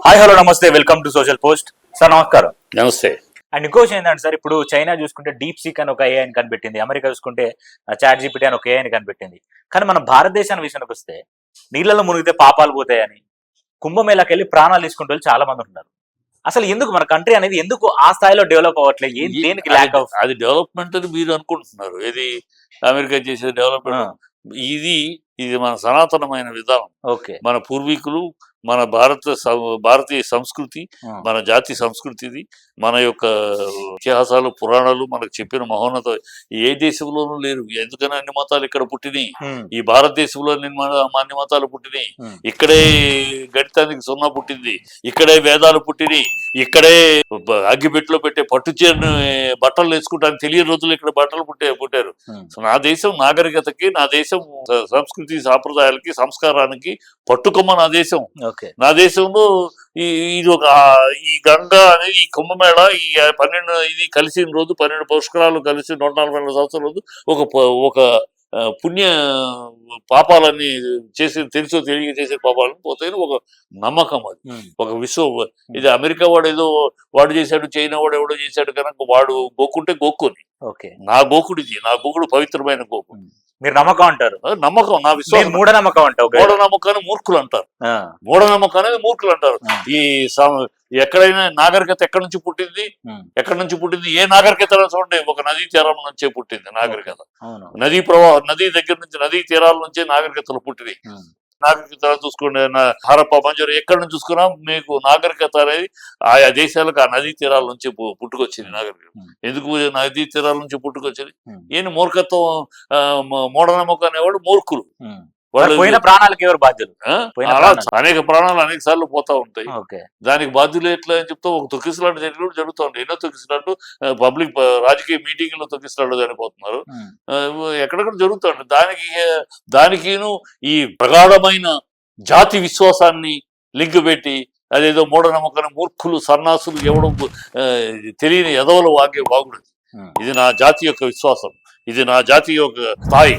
Hi hello నమస్తే welcome to social post. Sir నమస్కారం. నమస్తే. అండ్ ఇంకో విషయం ఏంటంటే సార్, ఇప్పుడు చైనా చూసుకుంటే డీప్ సీక్ అని ఒక ఏఐని కనిపెట్టింది, అమెరికా చూసుకుంటే చాట్ జీపీటీ అని ఒక ఏఐని కనిపెట్టింది. కానీ మన భారతదేశానికి విషయానికి వస్తే నీళ్ళలో మునిగితే పాపాలు పోతాయని కుంభమేళాకి వెళ్ళి ప్రాణాలు తీసుకుంటే చాలా మంది ఉంటున్నారు. అసలు ఎందుకు మన కంట్రీ అనేది ఎందుకు ఆ స్థాయిలో డెవలప్ అవ్వట్లేదు? దేనికి ల్యాక్ ఆఫ్? అది డెవలప్మెంట్ అని మీరు అనుకుంటున్నారు. ఏది అమెరికా చేసే డెవలప్మెంట్? ఇది ఇది మన సనాతనమైన విధానం. ఓకే, మన పూర్వీకులు, మన భారతీయ సంస్కృతి, మన జాతి సంస్కృతిది, మన యొక్క ఇతిహాసాలు, పురాణాలు మనకు చెప్పిన మహోన్నత ఏ దేశంలోనూ లేరు. ఎందుకని అన్ని మతాలు ఇక్కడ పుట్టినాయి. ఈ భారతదేశంలో అన్ని మతాలు పుట్టినాయి. ఇక్కడే గణితానికి సున్నా పుట్టింది, ఇక్కడే వేదాలు పుట్టినాయి, ఇక్కడే అగ్గిపెట్టులో పెట్టే పట్టుచీరని బట్టలు వేసుకుంటానికి తెలియని రోజులు ఇక్కడ బట్టలు పుట్టారు. నా దేశం నాగరికతకి, నా దేశం సంస్కృతి సాంప్రదాయాలకి, సంస్కారానికి పట్టుకొమ్మ నా దేశం. నా దేశంలో ఇది ఒక ఈ గంగా అనేది, ఈ కుంభమేళ, ఈ 12 ఇది కలిసిన రోజు, 12 పుష్కరాలు కలిసి 142 సంవత్సరాల రోజు ఒక పుణ్య పాపాలన్నీ చేసి తెలుసో తెలియ చేసే పాపాలను పోతాయని ఒక నమ్మకం. అది ఒక ఇది అమెరికా వాడు ఏదో వాడు చేశాడు, చైనా వాడు ఎవడో చేశాడు కనుక వాడు గోక్కుంటే గోక్కుని. నా గోకుడిది, నా గోకుడు పవిత్రమైన గోకు. మీరు నమ్మకం అంటారు? నమ్మకం, నా విశ్వాసం. మూఢనమ్మకం అంటారు. మూఢనమ్మకాన్ని మూర్ఖులు అంటారు. మూఢనమ్మకం అనేది మూర్ఖులు అంటారు. ఈ ఎక్కడైనా నాగరికత ఎక్కడి నుంచి పుట్టింది? ఏ నాగరికత చూడండి, ఒక నదీ తీరం నుంచే పుట్టింది నాగరికత. నదీ ప్రవాహం, నదీ దగ్గర నుంచి, నదీ తీరాల నుంచే నాగరికతలు పుట్టినాయి. నాగరికత చూసుకోండి, హరప్ప, మంజూరు, ఎక్కడి నుంచి చూసుకున్నా మీకు నాగరికత అనేది ఆయా దేశాలకు ఆ నదీ తీరాల నుంచి పుట్టుకొచ్చింది నాగరికత. ఎందుకు నదీ తీరాల నుంచి పుట్టుకొచ్చింది? ఏంటి మూర్ఖత్వం, మూఢనమ్మకం అనేవాడు మూర్ఖులు. పోయిన ప్రాణాలకు ఎవరు బాధ్యులు? అనేక ప్రాణాలు అనేక సార్లు పోతా ఉంటాయి. దానికి బాధ్యులు ఎట్లా అని చెప్తా ఒక తొక్కిసలాట జరిగినప్పుడు జరుగుతూ ఉంటాయి. ఎన్నో తొక్కిసలాట్లు, పబ్లిక్ రాజకీయ మీటింగ్లో తొక్కిసలాట్లు చనిపోతున్నారు, ఎక్కడెక్కడ జరుగుతూ ఉంటాయి. దానికిను ఈ ప్రగాఢమైన జాతి విశ్వాసాన్ని లింక్ పెట్టి అదేదో మూఢనమ్మకాన్ని మూర్ఖులు, సన్నాసులు, ఎవడం తెలియని ఎదవలు వాగుడు. ఇది నా జాతి యొక్క విశ్వాసం, ఇది నా జాతి యొక్క స్థాయి.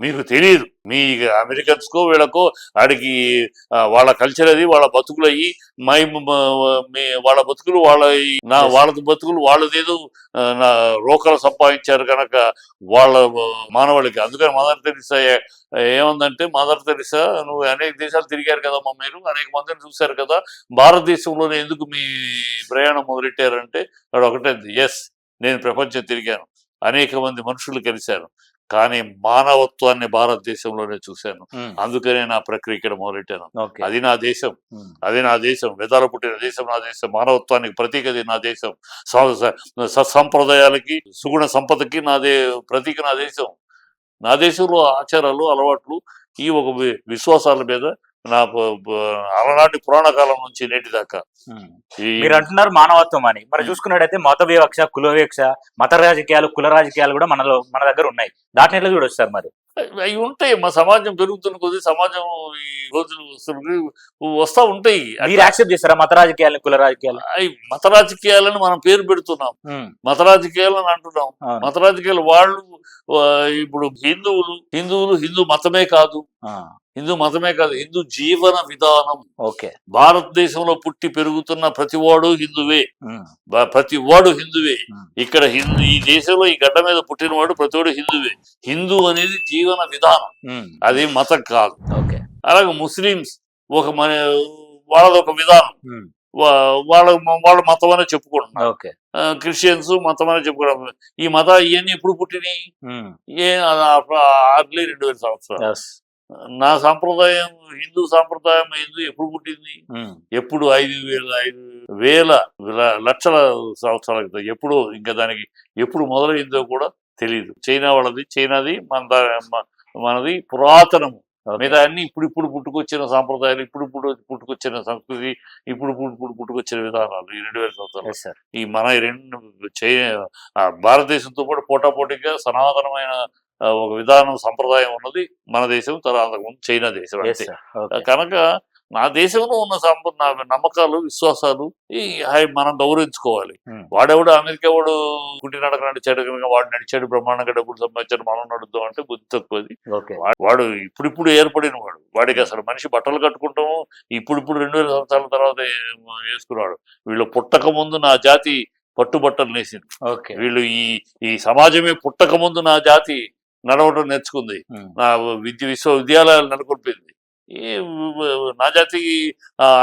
మీకు తెలియదు. మీ అమెరికన్స్కో వీళ్ళకో ఆడికి వాళ్ళ కల్చర్ అది, వాళ్ళ బతుకులు అయ్యి వాళ్ళ బతుకులు వాళ్ళ బతుకులు వాళ్ళదేదో రోకలు సంపాదించారు కనుక వాళ్ళ మానవాళికి. అందుకని మదర్ తెరిసా ఏమందంటే, మదర్ తెరిసా నువ్వు అనేక దేశాలు తిరిగారు కదమ్మా, మీరు అనేక మందిని చూశారు కదా, భారతదేశంలోనే ఎందుకు మీ ప్రయాణం మొదలెట్టారంటే వాడు ఒకటే, ఎస్ నేను ప్రపంచం తిరిగాను, అనేక మంది మనుషులు కలిశాను, కానీ మానవత్వాన్ని భారతదేశంలోనే చూశాను, అందుకనే నా ప్రక్రియ ఇక్కడ మొదలెట్టాను. అది నా దేశం, వేదాలు పుట్టిన దేశం నా దేశం, మానవత్వానికి ప్రతీకది నా దేశం, సత్సంప్రదాయాలకి, సుగుణ సంపదకి ప్రతీక నా దేశం. నా దేశంలో ఆచారాలు, అలవాట్లు, ఈ ఒక విశ్వాసాల మీద నా అలనాటి పురాణ కాలం నుంచి నేటి దాకా. మీరు అంటున్నారు మానవత్వం అని, మరి చూసుకున్నట్టయితే మత వివక్ష, కుల వివక్ష, మత రాజకీయాలు, కుల రాజకీయాలు కూడా మన దగ్గర ఉన్నాయి. దాటిని ఎట్లా చూడొచ్చు సార్? మరి అవి ఉంటాయి. మా సమాజం పెరుగుతున్న కొద్ది సమాజం ఈ రోజులు వస్తా ఉంటాయి. మీరు యాక్సెప్ట్ చేస్తారా మత రాజకీయాలు, కుల రాజకీయాలు? మత రాజకీయాలను మనం పేరు పెడుతున్నాం, మత రాజకీయాలని అంటున్నాం. మత రాజకీయాలు వాళ్ళు ఇప్పుడు హిందూ మతమే కాదు, హిందూ జీవన విధానం. భారతదేశంలో పుట్టి పెరుగుతున్న ప్రతివాడు హిందువే, ఇక్కడ ఈ దేశంలో ఈ గడ్డ మీద పుట్టినవాడు ప్రతివాడు హిందువే. హిందూ అనేది జీవన విధానం, అది మతం కాదు. అలాగే ముస్లిమ్స్ వాళ్ళదొక విధానం, వాళ్ళ మతం అనే చెప్పుకుంటున్నారు. క్రిస్టియన్స్ మతం అనే చెప్పుకోవడం. ఈ ఇవన్నీ ఎప్పుడు పుట్టినాయి? 2000 సంవత్సరాలు. నా సాంప్రదాయం, హిందూ సాంప్రదాయం ఎప్పుడు పుట్టింది? ఎప్పుడు 5,000 లక్షల సంవత్సరాల క్రితం ఎప్పుడో. ఇంకా దానికి ఎప్పుడు మొదలైందో కూడా తెలియదు. చైనాది మనది పురాతనము. మిగతా అన్ని ఇప్పుడు పుట్టుకొచ్చిన సాంప్రదాయాలు, ఇప్పుడు పుట్టుకొచ్చిన సంస్కృతి, ఇప్పుడు పుట్టుకొచ్చిన విధానాలు. ఈ 2000 సంవత్సరాలు ఈ మన భారతదేశంతో పాటు పోటాపోటీగా సనాతనమైన ఒక విధానం, సంప్రదాయం ఉన్నది మన దేశం, తర్వాత అంతకుముందు చైనా దేశం. అంతే కనుక నా దేశంలో ఉన్న నమ్మకాలు, విశ్వాసాలు మనం గౌరవించుకోవాలి. వాడెవడు అమెరికా వాడు గుంటి నడక నడిచాడు కనుక వాడు నడిచాడు, బ్రహ్మాండంగా డబ్బులు సంపాదించాడు, మనం నడుద్దాం అంటే బుద్ధి తక్కువది. వాడు ఇప్పుడిప్పుడు ఏర్పడిన వాడికి అసలు మనిషి బట్టలు కట్టుకుంటాము ఇప్పుడు 2000 సంవత్సరాల తర్వాత వేసుకున్నాడు. వీళ్ళు పుట్టక ముందు నా జాతి పట్టుబట్టలు నేసింది. వీళ్ళు ఈ సమాజమే పుట్టక ముందు నా జాతి నడవడం నేర్చుకుంది, నా విశ్వవిద్యాలయాలు నెలకొల్పింది. నా జాతి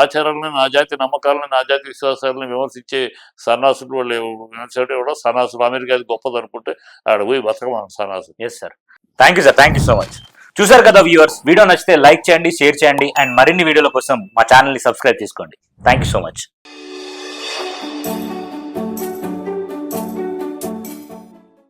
ఆచారాలను, నా జాతి నమ్మకాలను, నా జాతి విశ్వాసాలను విమర్శించే సన్నాసులు వాళ్ళు విమర్శించే సన్నాసులు అమెరికా గొప్పది అనుకుంటే ఆడ పోయి బతకమని సన్నాసులు. Yes sir, thank you sir, thank you so much. చూసారు కదా వ్యూవర్స్, వీడియో నచ్చితే లైక్ చేయండి, షేర్ చేయండి, అండ్ మరిన్ని వీడియోల కోసం మా ఛానల్ని సబ్స్క్రైబ్ చేసుకోండి. Thank you so much.